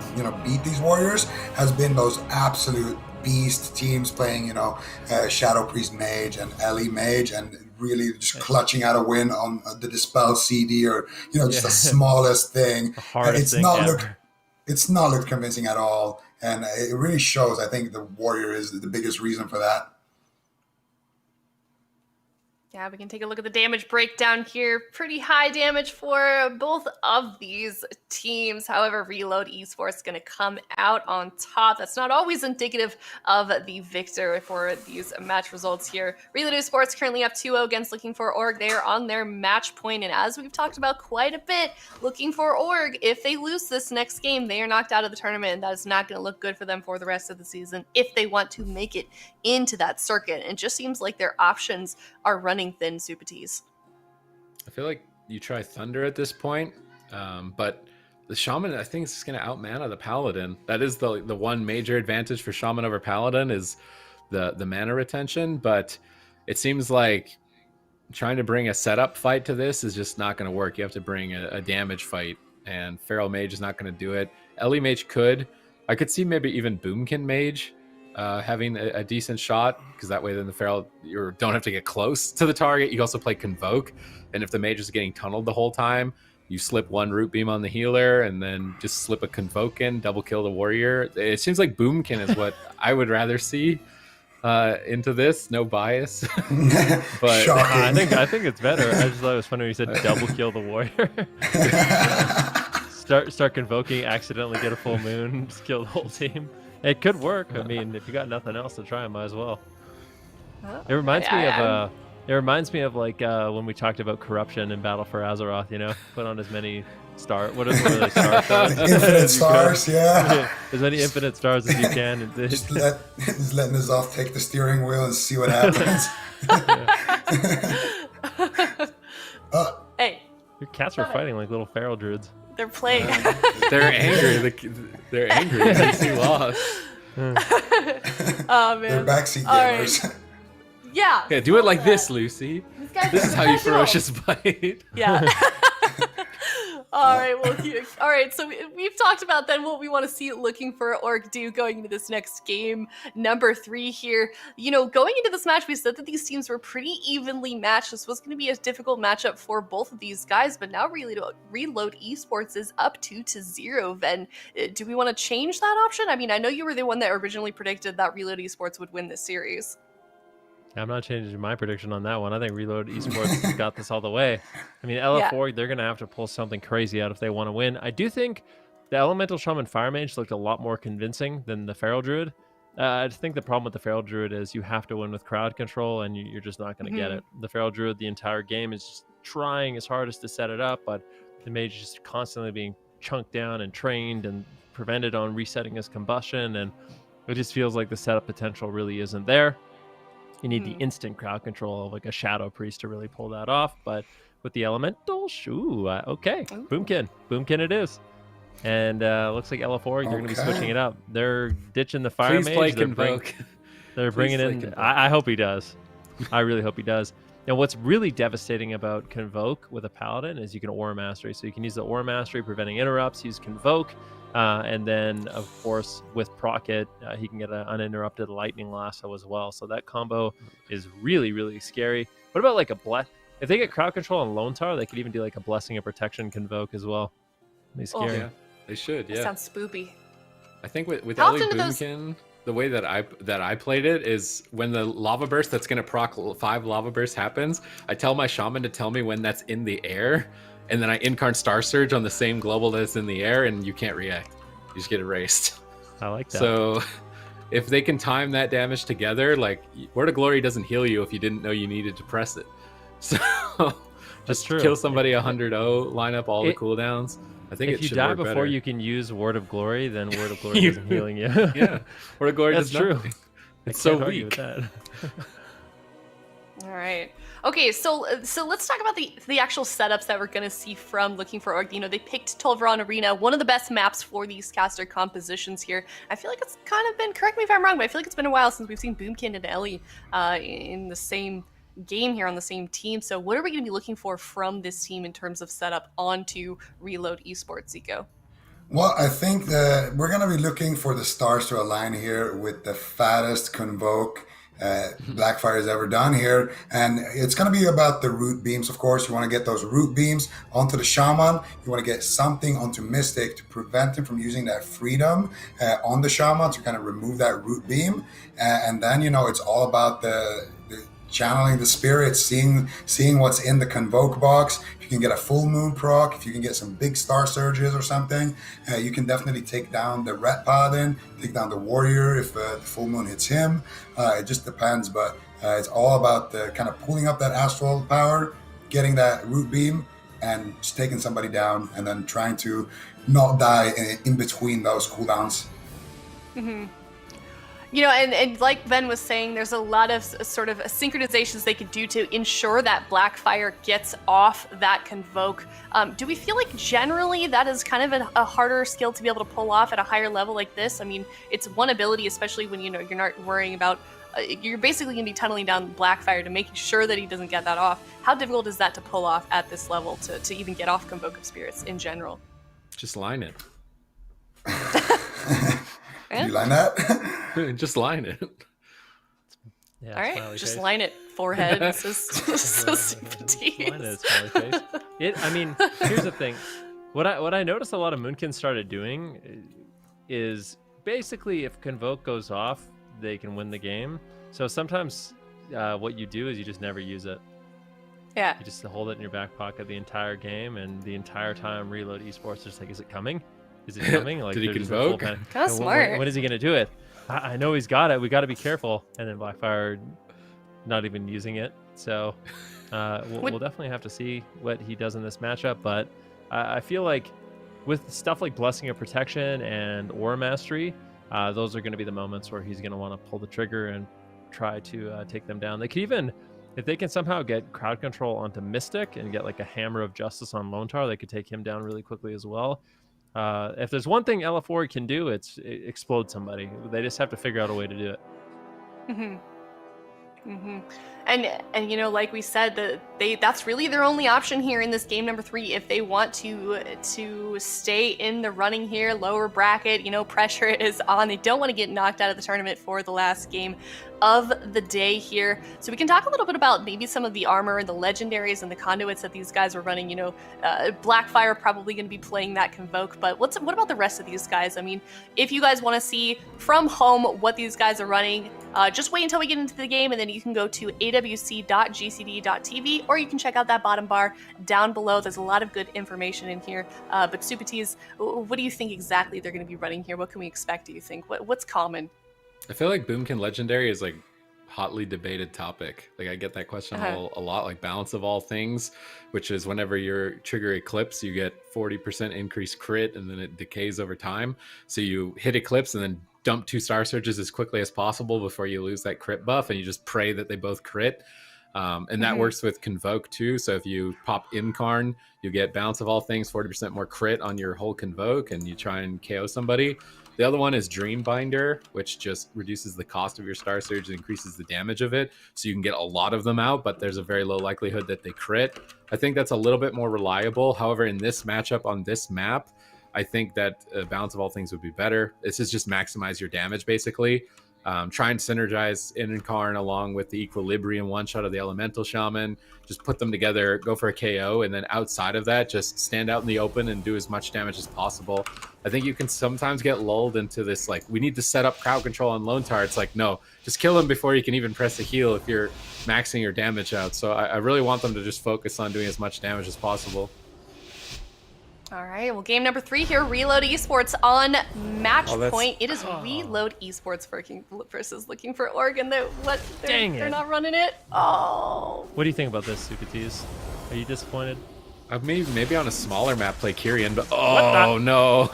beat these warriors has been those absolute beast teams playing, Shadow Priest Mage and Ellie Mage, and really just clutching out a win on the Dispel CD or, just the smallest thing. It's not looked convincing at all. And it really shows. I think the warrior is the biggest reason for that. Yeah, we can take a look at the damage breakdown here. Pretty high damage for both of these teams. However, Reload Esports is going to come out on top. That's not always indicative of the victor for these match results here. Reload Esports currently up 2-0 against Looking for Org. They are on their match point, and as we've talked about quite a bit, Looking for Org, if they lose this next game, they are knocked out of the tournament, and that is not going to look good for them for the rest of the season if they want to make it into that circuit. It just seems like their options are running thin, Supatees. I feel like you try Thunder at this point, but the Shaman, I think, is going to outmana the Paladin. That is the one major advantage for Shaman over Paladin is the mana retention, but it seems like trying to bring a setup fight to this is just not going to work. You have to bring a damage fight, and Feral Mage is not going to do it. Ellie Mage could. I could see maybe even Boomkin Mage having a decent shot, because that way then the Feral, you don't have to get close to the target. You also play Convoke, and if the Mage is getting tunneled the whole time, you slip one Root Beam on the healer and then just slip a Convoke in, double kill the warrior. It seems like Boomkin is what I would rather see into this. No bias. But I think it's better. I just thought it was funny when you said double kill the warrior. start convoking, accidentally get a full moon, just kill the whole team. It could work. I mean, if you got nothing else to try, might as well. It reminds me of like when we talked about corruption in Battle for Azeroth. Put on as many stars. What is it? Really stars? Infinite stars, yeah. As many infinite stars as you can. And just letting us off take the steering wheel and see what happens. Hey. Your cats are fighting like little feral druids. They're playing. They're angry. They're angry since he lost. Oh They're man. backseat All right. gamers. Yeah. Yeah, do it like this, Lucy. These guys This are is how you professionals. ferocious bite. Yeah. All right. Well, all right. So we've talked about then what we want to see looking for Orc do going into this next game, number 3 here. You know, going into this match, we said that these teams were pretty evenly matched. This was going to be a difficult matchup for both of these guys, but now Reload Esports is up 2-0. Then, do we want to change that option? I mean, I know you were the one that originally predicted that Reload Esports would win this series. I'm not changing my prediction on that one. I think Reload Esports got this all the way. I mean, LF4, they're going to have to pull something crazy out if they want to win. I do think the Elemental Shaman Fire Mage looked a lot more convincing than the Feral Druid. I just think the problem with the Feral Druid is you have to win with crowd control, and you're just not going to get it. The Feral Druid, the entire game, is just trying his hardest to set it up, but the Mage is just constantly being chunked down and trained and prevented on resetting his combustion, and it just feels like the setup potential really isn't there. You need the instant crowd control of like a Shadow Priest to really pull that off. But with the Elemental, okay. Boomkin it is. And looks like LF4, they're going to be switching it up. They're ditching the Fire Please Mage. play Convoke. They're bringing in... I hope he does. I really hope he does. Now, what's really devastating about Convoke with a Paladin is you can Aura Mastery. So you can use the Aura Mastery, preventing interrupts, use Convoke. And then, of course, with Procket, he can get an uninterrupted Lightning Lasso as well. So that combo is really, really scary. What about like a if they get crowd control on Lone Tower, they could even do like a Blessing of Protection Convoke as well. Be scary. Yeah, they should. Yeah, That sounds spoopy. I think with How Ellie often do Boomkin, the way that I played it is when the lava burst that's gonna proc 5 lava bursts happens, I tell my shaman to tell me when that's in the air. And then I incarn Star Surge on the same global that's in the air, and you can't react. You just get erased. I like that. So if they can time that damage together, like Word of Glory doesn't heal you if you didn't know you needed to press it. So just true. kill somebody 100-0, line up all the cooldowns. I think if it you should die work before better. you can use Word of Glory, then Word of Glory isn't healing you. Yeah, Word of Glory That's does true. nothing. I It's so can't argue weak. with that. All right. Okay, so let's talk about the actual setups that we're going to see from Looking for Orc. You know, they picked Tolvaron Arena, one of the best maps for these caster compositions here. I feel like it's kind of been, correct me if I'm wrong, but I feel like it's been a while since we've seen Boomkin and Ellie in the same game here on the same team. So what are we going to be looking for from this team in terms of setup onto Reload Esports, Zico? Well, I think that we're going to be looking for the stars to align here with the fattest Convoke Blackfire's ever done here. And it's going to be about the root beams, of course. You want to get those root beams onto the Shaman. You want to get something onto Mystic to prevent him from using that freedom on the Shaman to kind of remove that root beam. And then, you know, it's all about the channeling the spirits, seeing what's in the Convoke box. If you can get a full moon proc, if you can get some big star surges or something, you can definitely take down the Ret Paladin, take down the warrior if the full moon hits him. It just depends, but it's all about the kind of pulling up that astral power, getting that root beam, and just taking somebody down, and then trying to not die in between those cooldowns. Mm-hmm. You know, and like Ben was saying, there's a lot of sort of synchronizations they could do to ensure that Blackfire gets off that Convoke. Do we feel like generally that is kind of a harder skill to be able to pull off at a higher level like this? I mean, it's one ability, especially when, you know, you're not worrying about, you're basically going to be tunneling down Blackfire to make sure that he doesn't get that off. How difficult is that to pull off at this level to even get off Convoke of Spirits in general? Just line it. You line that? Just line it. Yeah, all right, smiley just face. line it. Forehead. so super Line it, smiley face. I mean, here's the thing. What I noticed a lot of Moonkins started doing is basically if Convoke goes off, they can win the game. So sometimes what you do is you just never use it. Yeah. You just hold it in your back pocket the entire game, and the entire time Reload Esports is just like, is it coming? Is it coming? Like, Did he they're just in full Convoke? panic. Kinda And smart. when is he going to do it? I know he's got it. We got to be careful. And then Blackfire not even using it. So we'll definitely have to see what he does in this matchup. But I feel like with stuff like Blessing of Protection and Aura Mastery, those are going to be the moments where he's going to want to pull the trigger and try to take them down. They could even, if they can somehow get crowd control onto Mystic and get like a Hammer of Justice on Lone Tower, they could take him down really quickly as well. If there's one thing LF4 can do, it's explode somebody. They just have to figure out a way to do it. Mm-hmm. Mm-hmm. And you know, like we said, that's really their only option here in this game number 3 if they want to stay in the running here, lower bracket. You know, pressure is on. They don't want to get knocked out of the tournament for the last game of the day here. So we can talk a little bit about maybe some of the armor and the legendaries and the conduits that these guys are running. You know, Blackfire probably going to be playing that Convoke, but what about the rest of these guys? I mean, if you guys want to see from home what these guys are running, just wait until we get into the game, and then you can go to awc.gcd.tv, or you can check out that bottom bar down below. There's a lot of good information in here. But Supatis, what do you think exactly they're going to be running here? What can we expect, do you think? What's common? I feel like Boomkin Legendary is like hotly debated topic. Like I get that question a lot, like balance of all things, which is whenever you trigger Eclipse, you get 40% increased crit, and then it decays over time. So you hit Eclipse and then dump 2 Star Surges as quickly as possible before you lose that crit buff, and you just pray that they both crit. And that works with Convoke too. So if you pop Incarn, you get balance of all things, 40% more crit on your whole Convoke, and you try and KO somebody. The other one is Dreambinder, which just reduces the cost of your Star Surge and increases the damage of it. So you can get a lot of them out, but there's a very low likelihood that they crit. I think that's a little bit more reliable. However, in this matchup on this map, I think that balance of all things would be better. This is just maximize your damage, basically. Try and synergize Incarn along with the Equilibrium one-shot of the Elemental Shaman. Just put them together, go for a KO, and then outside of that, just stand out in the open and do as much damage as possible. I think you can sometimes get lulled into this, like, we need to set up crowd control on Lone Tar. It's like, no, just kill him before you can even press a heal if you're maxing your damage out. So I really want them to just focus on doing as much damage as possible. All right, well, game number 3 here, Reload Esports on match point. It is Reload Esports versus Looking for Oregon. They're not running it. Oh. What do you think about this, Supatis? Are you disappointed? Maybe on a smaller map play Kyrian, but oh no.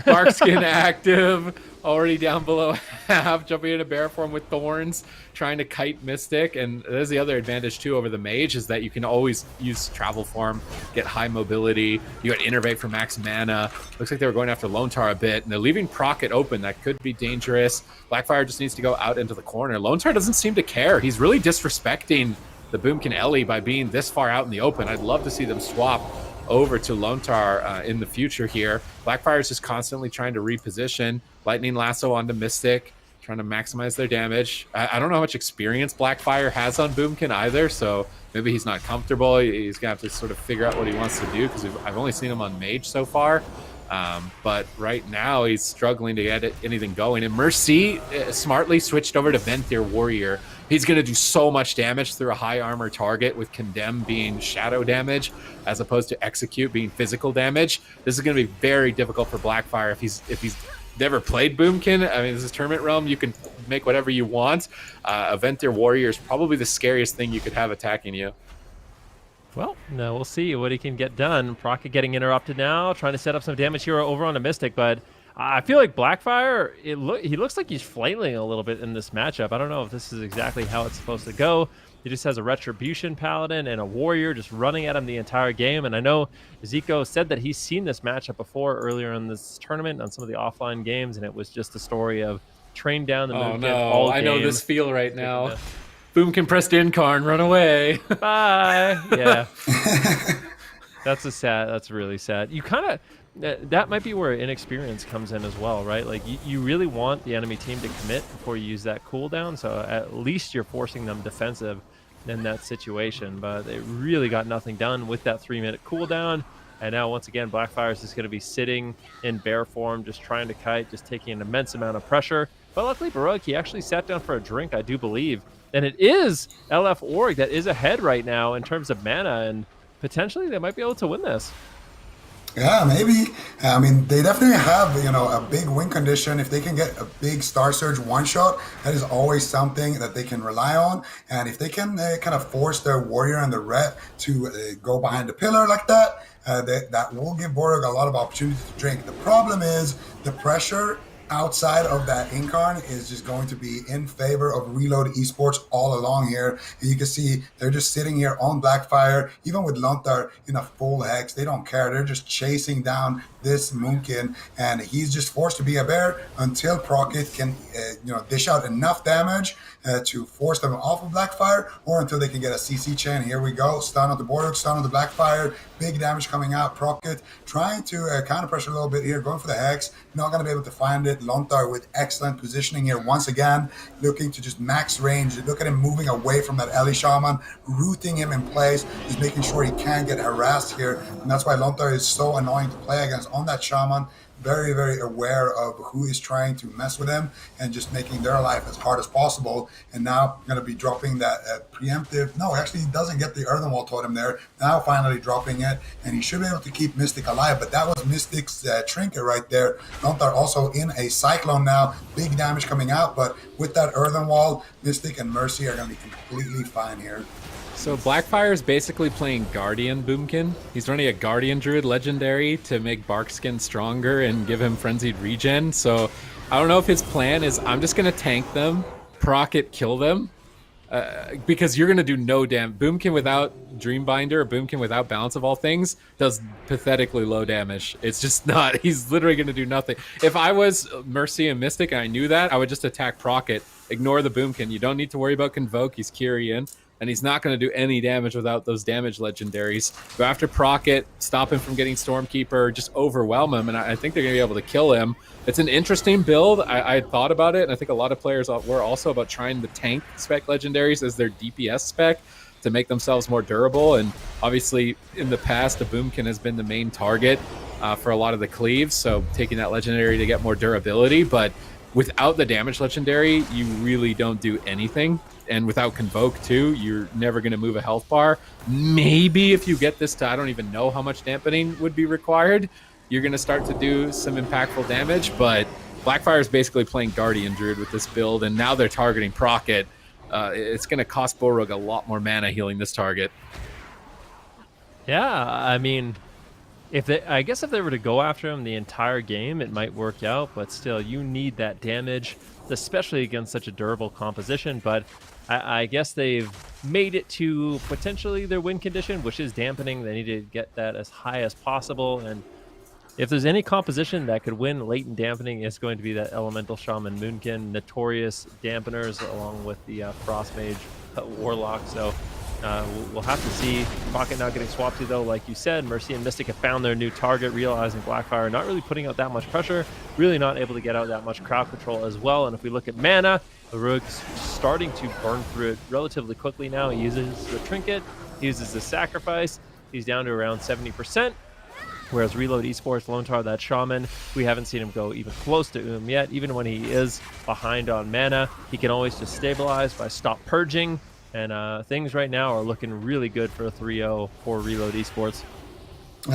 Barkskin active, already down below half, jumping into bear form with thorns, trying to kite Mystic. And there's the other advantage too over the mage, is that you can always use travel form, get high mobility. You got Innervate for max mana. Looks like they were going after Lone Tar a bit, and they're leaving Procket open. That could be dangerous. Blackfire just needs to go out into the corner. Lone Tar doesn't seem to care. He's really disrespecting the Boomkin Ellie by being this far out in the open. I'd love to see them swap over to Lone Tar in the future here. Blackfire is just constantly trying to reposition. Lightning Lasso onto Mystic, trying to maximize their damage. I don't know how much experience Blackfire has on Boomkin either, so maybe he's not comfortable. He's going to have to sort of figure out what he wants to do, because I've only seen him on Mage so far. But right now he's struggling to get anything going. And Mercy smartly switched over to Ventir Warrior. He's going to do so much damage through a high armor target, with Condemn being shadow damage as opposed to Execute being physical damage. This is going to be very difficult for Blackfire if he's never played Boomkin. I mean, this is Tournament Realm. You can make whatever you want. A Ventir Warrior is probably the scariest thing you could have attacking you. Well, no, we'll see what he can get done. Procket getting interrupted now, trying to set up some damage here over on a Mystic, but I feel like Blackfire, he looks like he's flailing a little bit in this matchup. I don't know if this is exactly how it's supposed to go. He just has a Retribution Paladin and a Warrior just running at him the entire game. And I know Zico said that he's seen this matchup before earlier in this tournament on some of the offline games, and it was just a story of train down the Boomkin all game. I know this feel right now. Boomkin pressed Incarn, run away. Bye. Yeah. That's really sad. You kind of, that might be where inexperience comes in as well, right? Like you really want the enemy team to commit before you use that cooldown, so at least you're forcing them defensive in that situation. But they really got nothing done with that 3-minute cooldown, and now once again Blackfire is just going to be sitting in bear form, just trying to kite, just taking an immense amount of pressure. But luckily Baroque, he actually sat down for a drink, I do believe, and it is LF Org that is ahead right now in terms of mana, and potentially they might be able to win this. Yeah, maybe. I mean, they definitely have, a big win condition. If they can get a big Star Surge one-shot, that is always something that they can rely on. And if they can kind of force their Warrior and the Ret to go behind the pillar like that, that will give Borg a lot of opportunities to drink. The problem is the pressure outside of that Incarn is just going to be in favor of Reload Esports all along here. And you can see they're just sitting here on Blackfire, even with Lontar in a full hex. They don't care. They're just chasing down this Boomkin, and he's just forced to be a bear until Procket can dish out enough damage to force them off of Blackfire, or until they can get a CC chain. Here we go. Stun on the Border, stun on the Blackfire. Big damage coming out. Procket trying to counter pressure a little bit here, going for the hex. Not going to be able to find it. Lontar with excellent positioning here once again, looking to just max range. Look at him moving away from that Ellie Shaman, rooting him in place, just making sure he can't get harassed here. And that's why Lontar is so annoying to play against on that Shaman. Very, very aware of who is trying to mess with him and just making their life as hard as possible. And now going to be dropping that preemptive. No, actually, he doesn't get the Earthen Wall totem there. Now finally dropping it, and he should be able to keep Mystic alive. But that was Mystic's trinket right there. Lontar also in a Cyclone now. Big damage coming out, but with that Earthen Wall, Mystic and Mercy are going to be completely fine here. So Blackfire is basically playing Guardian Boomkin. He's running a Guardian Druid Legendary to make Barkskin stronger and give him Frenzied Regen. So I don't know if his plan is, I'm just going to tank them, proc it, kill them, because you're going to do no damage. Boomkin without Dreambinder, or Boomkin without Balance of All Things, does pathetically low damage. It's just not, he's literally going to do nothing. If I was Mercy and Mystic and I knew that, I would just attack proc it, ignore the Boomkin. You don't need to worry about Convoke, he's Kyrian. And he's not going to do any damage without those damage legendaries. Go after Procket, stop him from getting Stormkeeper, just overwhelm him, and I think they're going to be able to kill him. It's an interesting build. I thought about it, and I think a lot of players were also about trying the tank spec legendaries as their DPS spec to make themselves more durable. And obviously, in the past, the Boomkin has been the main target for a lot of the cleaves, so taking that legendary to get more durability. But without the damage legendary, you really don't do anything. And without Convoke too, you're never going to move a health bar. Maybe if you get this to, I don't even know how much dampening would be required, you're going to start to do some impactful damage. But Blackfire is basically playing Guardian Druid with this build, and now they're targeting Procket. It's going to cost Borog a lot more mana healing this target. Yeah, I mean, I guess if they were to go after him the entire game, it might work out. But still, you need that damage, especially against such a durable composition. But I guess they've made it to potentially their win condition, which is dampening. They need to get that as high as possible. And if there's any composition that could win latent dampening, it's going to be that Elemental Shaman Moonkin, notorious dampeners, along with the Frost Mage Warlock. So we'll have to see. Rocket now getting swapped to, though, like you said. Mercy and Mystic have found their new target, realizing Blackfire not really putting out that much pressure, really not able to get out that much crowd control as well. And if we look at mana, the Rogue's starting to burn through it relatively quickly now. He uses the Trinket, he uses the Sacrifice. He's down to around 70%. Whereas Reload Esports, Lontar, that Shaman, we haven't seen him go even close to yet. Even when he is behind on mana, he can always just stabilize by stop purging. And things right now are looking really good for a 3-0 for Reload Esports.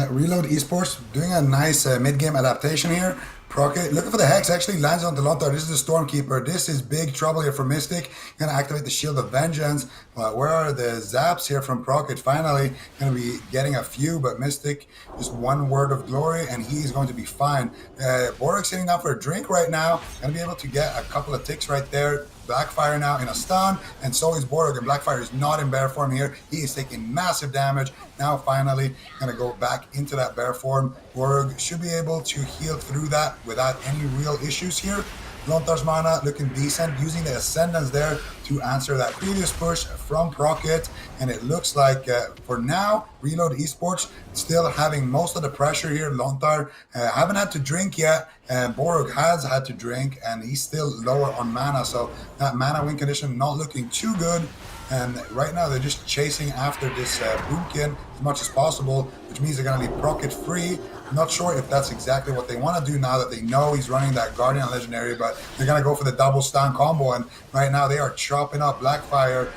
Reload Esports doing a nice mid-game adaptation here. Procket, looking for the Hex, actually lands on the Lontar. This is the Stormkeeper. This is big trouble here for Mystic. Gonna activate the Shield of Vengeance. Where are the zaps here from Procket? Finally, gonna be getting a few, but Mystic, just one word of glory, and he's going to be fine. Borok sitting down for a drink right now. Gonna be able to get a couple of ticks right there. Blackfire now in a stun, and so is Borog, and Blackfire is not in bear form here. He is taking massive damage. Now finally gonna go back into that bear form. Borog should be able to heal through that without any real issues here. Lontar's mana looking decent, using the Ascendance there to answer that previous push from Procket. And it looks like, for now, Reload Esports still having most of the pressure here. Lontar haven't had to drink yet, and Borog has had to drink, and he's still lower on mana. So that mana win condition not looking too good. And right now they're just chasing after this Boomkin as much as possible, which means they're going to leave Procket free. Not sure if that's exactly what they want to do now that they know he's running that Guardian Legendary, but they're going to go for the double stun combo. And right now they are chopping up Blackfire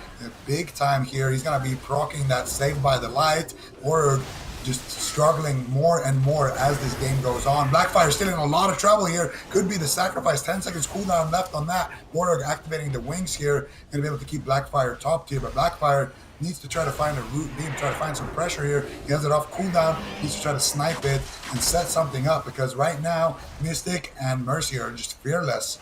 big time here. He's going to be proccing that Saved by the Light. Or just struggling more and more as this game goes on. Blackfire still in a lot of trouble here. Could be the sacrifice. 10 seconds cooldown left on that. Warlock activating the wings here and be able to keep Blackfire top tier, but Blackfire needs to try to find a root beam, try to find some pressure here. He has it off cooldown, needs to try to snipe it and set something up, because right now Mystic and Mercy are just fearless.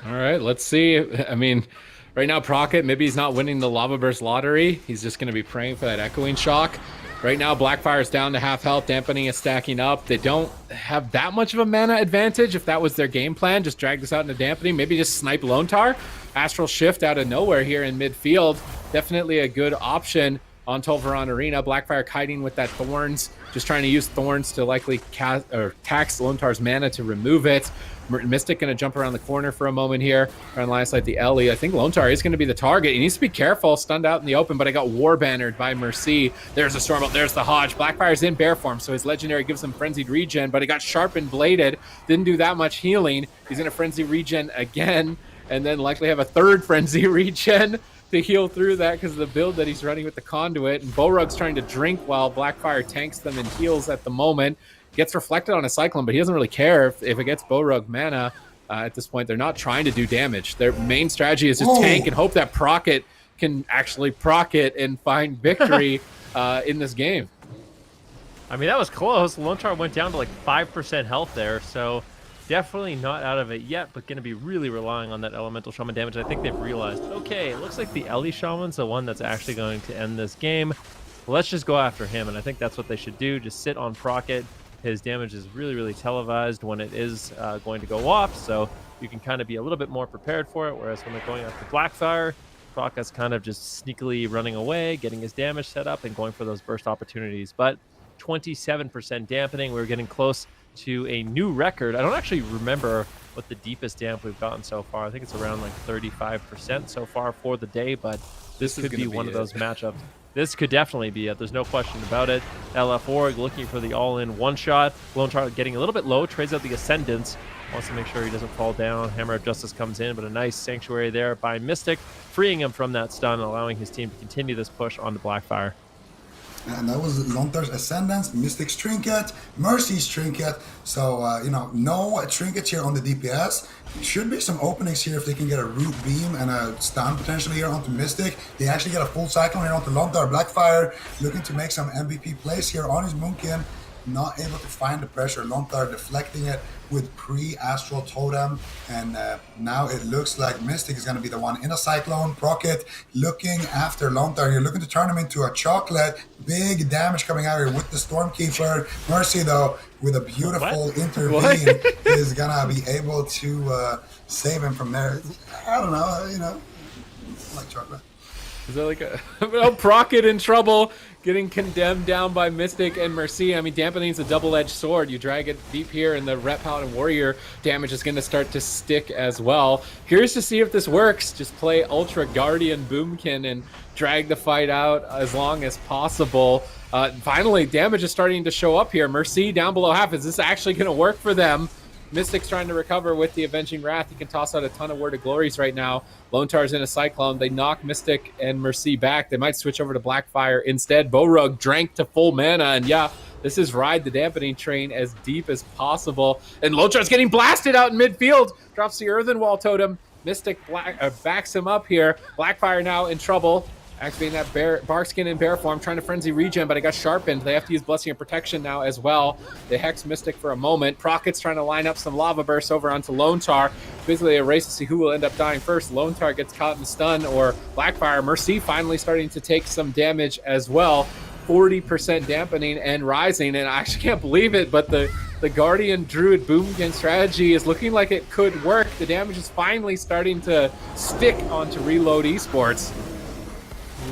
All right, let's see. I mean, right now Procket, maybe he's not winning the Lava Burst lottery. He's just going to be praying for that Echoing Shock. Right now, Blackfire is down to half health. Dampening is stacking up. They don't have that much of a mana advantage. If that was their game plan, just drag this out into Dampening. Maybe just snipe Lone Tar. Astral Shift out of nowhere here in midfield. Definitely a good option on Tolvaron Arena. Blackfire kiting with that Thorns. Just trying to use Thorns to likely tax Lone Tar's mana to remove it. Mystic going to jump around the corner for a moment here. Trying to line sight the Ellie. I think Lone Tar is going to be the target. He needs to be careful. Stunned out in the open, but I got war bannered by Mercy. There's the Stormbolt. There's the Hodge. Blackfire's in bear form, so his legendary gives him frenzied regen, but he got sharpened bladed. Didn't do that much healing. He's going to frenzy regen again, and then likely have a third frenzy regen to heal through that because of the build that he's running with the conduit. And Borug's trying to drink while Blackfire tanks them and heals at the moment. Gets reflected on a Cyclone, but he doesn't really care if it gets Borug mana. At this point, they're not trying to do damage. Their main strategy is just tank and hope that Procket can actually proc it and find victory in this game. I mean, that was close. Lone Tar went down to like 5% health there, so definitely not out of it yet, but going to be really relying on that Elemental Shaman damage. I think they've realized, okay, it looks like the Ellie Shaman's the one that's actually going to end this game. Let's just go after him, and I think that's what they should do. Just sit on Procket. His damage is really televised when it is going to go off, so you can kind of be a little bit more prepared for it, whereas when they're going after Blackfire, Procket's kind of just sneakily running away, getting his damage set up, and going for those burst opportunities. But 27% dampening, we're getting close to a new record. I don't actually remember what the deepest damp we've gotten so far. I think it's around like 35% so far for the day, but this could be one of those matchups. This could definitely be it. There's no question about it. LF Org looking for the all-in one-shot. Lone Tar getting a little bit low, trades out the Ascendance. Wants to make sure he doesn't fall down. Hammer of Justice comes in, but a nice Sanctuary there by Mystic, freeing him from that stun, allowing his team to continue this push on the Blackfire. And that was Lone Tar's Ascendance, Mystic's Trinket, Mercy's Trinket. So, no trinkets here on the DPS. Should be some openings here if they can get a Root Beam and a stun potentially here onto Mystic. They actually get a full Cyclone here onto Lone Tar. Blackfire looking to make some MVP plays here on his Boomkin. Not able to find the pressure. Lone Tar deflecting it with pre-Astral Totem, and now it looks like Mystic is going to be the one in a Cyclone. Procket looking after Lone Tar. You're looking to turn him into a chocolate. Big damage coming out here with the Stormkeeper. Mercy, though, with a beautiful intervene, is going to be able to save him from there. I don't know, like chocolate. Is that like a Procket in trouble, getting condemned down by Mystic and Mercy? I mean, Dampening is a double-edged sword. You drag it deep here, and the Ret Paladin Warrior damage is going to start to stick as well. Curious to see if this works. Just play Ultra Guardian Boomkin and drag the fight out as long as possible. Finally, damage is starting to show up here. Mercy down below half. Is this actually going to work for them? Mystic's trying to recover with the Avenging Wrath. He can toss out a ton of Word of Glories right now. Lone Tar's in a Cyclone. They knock Mystic and Mercy back. They might switch over to Blackfire instead. Borug drank to full mana, and yeah, this is ride the Dampening train as deep as possible. And Lone Tar's getting blasted out in midfield. Drops the Earthen Wall Totem. Mystic backs him up here. Blackfire now in trouble. Activating that Barkskin in bear form, trying to frenzy regen, but it got sharpened. They have to use Blessing of Protection now as well. They hex Mystic for a moment. Procket's trying to line up some Lava Bursts over onto Lone Tar. Basically a race to see who will end up dying first. Lone Tar gets caught in the stun, or Blackfire. Mercy finally starting to take some damage as well. 40% dampening and rising, and I actually can't believe it, but the Guardian Druid Boomkin strategy is looking like it could work. The damage is finally starting to stick onto Reload Esports.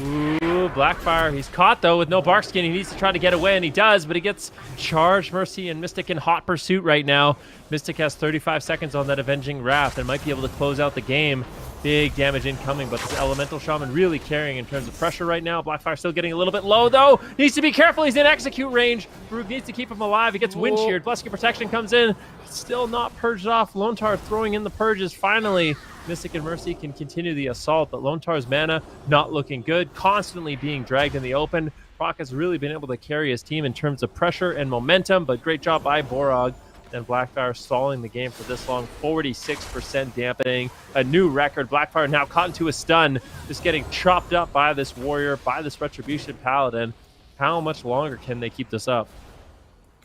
Ooh, Blackfire. He's caught, though, with no Barkskin. He needs to try to get away, and he does, but he gets charged. Mercy and Mystic in hot pursuit right now. Mystic has 35 seconds on that Avenging Wrath and might be able to close out the game. Big damage incoming, but this Elemental Shaman really carrying in terms of pressure right now. Blackfire still getting a little bit low, though. Needs to be careful. He's in execute range. Brug needs to keep him alive. He gets wind sheared. Blessing of Protection comes in. Still not purged off. Lone Tar throwing in the purges. Finally, Mystic and Mercy can continue the assault, but Lone Tar's mana not looking good. Constantly being dragged in the open. Proc has really been able to carry his team in terms of pressure and momentum, but great job by Borog. And Blackfire stalling the game for this long. 46% dampening, a new record. Blackfire now caught into a stun, just getting chopped up by this warrior, by this Retribution Paladin. How much longer can they keep this up?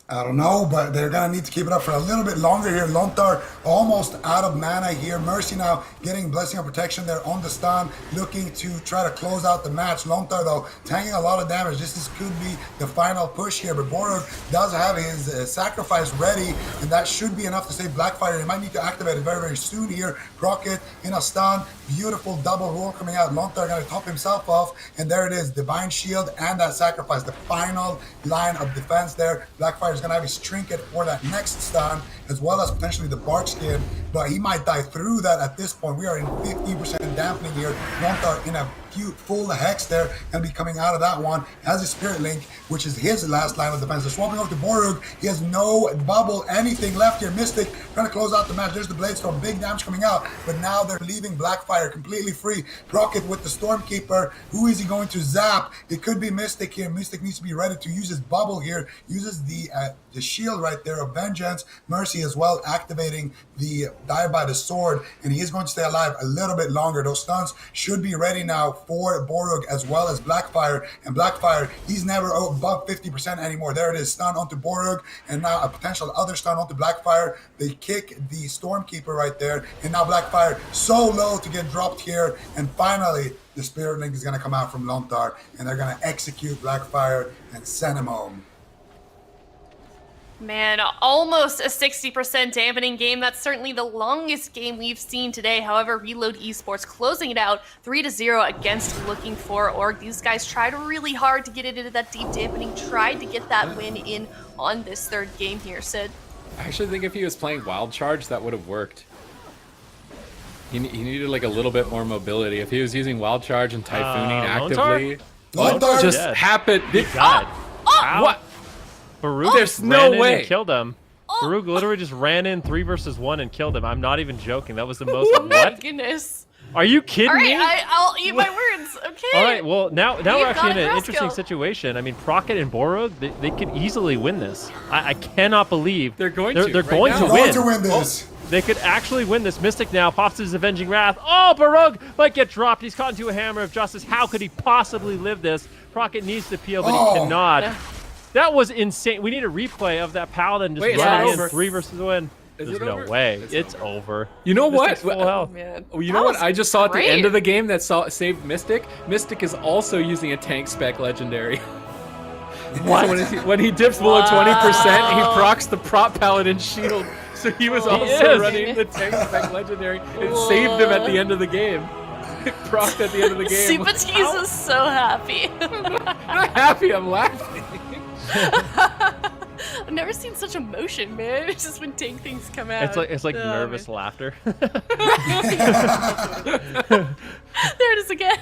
I don't know, but they're going to need to keep it up for a little bit longer here. Lontar almost out of mana here. Mercy now getting Blessing of Protection there on the stun, looking to try to close out the match. Lontar, though, tanking a lot of damage. This could be the final push here, but Borog does have his sacrifice ready, and that should be enough to save Blackfire. He might need to activate it very, very soon here. Procket in a stun. Beautiful double roll coming out. Lontar going to top himself off, and there it is. Divine Shield and that sacrifice. The final line of defense there. Blackfire is going to have his trinket for that next stun, as well as potentially the bark skin, but he might die through that at this point. We are in 50% dampening here. Lontar in a full hex there, gonna be coming out of that one. Has a Spirit Link, which is his last line of defense. They're swapping over to Borug. He has no bubble, anything left here. Mystic trying to close out the match. There's the Blade Storm, big damage coming out, but now they're leaving Blackfire completely free. Procket with the Stormkeeper. Who is he going to zap? It could be Mystic here. Mystic needs to be ready to use his bubble here. Uses the shield right there of Vengeance. Mercy as well, activating the Die by the Sword, and he is going to stay alive a little bit longer. Those stuns should be ready now for Borug as well as Blackfire, and Blackfire, he's never above 50% anymore. There it is, stun onto Borug, and now a potential other stun onto Blackfire. They kick the Stormkeeper right there, and now Blackfire so low to get dropped here, and finally the Spirit Link is going to come out from Lontar, and they're going to execute Blackfire and send him home. Man, almost a 60% dampening game. That's certainly the longest game we've seen today. However, Reload Esports closing it out 3-0 against Looking for Org. These guys tried really hard to get it into that deep dampening, tried to get that win in on this third game here, Sid. I actually think if he was playing Wild Charge, that would have worked. He needed like a little bit more mobility. If he was using Wild Charge and Typhooning actively, Lontar just happened. He died. What? Baruch There's no ran in way. and killed him. Baruch literally just ran in 3 versus 1 and killed him. I'm not even joking. That was the most. Oh my What? goodness. Are you kidding All me? right, I'll eat my words. Okay. All right, well, now we're actually in got a an girl interesting skill. situation. I mean, Procket and Borog, they could easily win this. I cannot believe They're going they're to right going now. to Going win. to win this. They could actually win this. Mystic now pops his Avenging Wrath. Oh, Barug might get dropped. He's caught into a Hammer of Justice. How could he possibly live this? Procket needs to peel, but he cannot. Yeah. That was insane. We need a replay of that Paladin just Wait, is it running in over? 3 versus 1. Is There's it no over? way. It's It's over. You know what? Mystic's full health. Man. Oh, you That know what was I just saw at the end great. of the game that saved Mystic? Mystic is also using a tank spec legendary. What? when he dips below 20%, he procs the prop paladin shield. So he was also is. running the tank spec legendary. It saved him at the end of the game. It procced at the end of the game. Supertease is so happy. I'm not happy, I'm laughing. I've never seen such emotion, man. It's just when tank things come out. It's like Oh, nervous man. laughter. There it is again.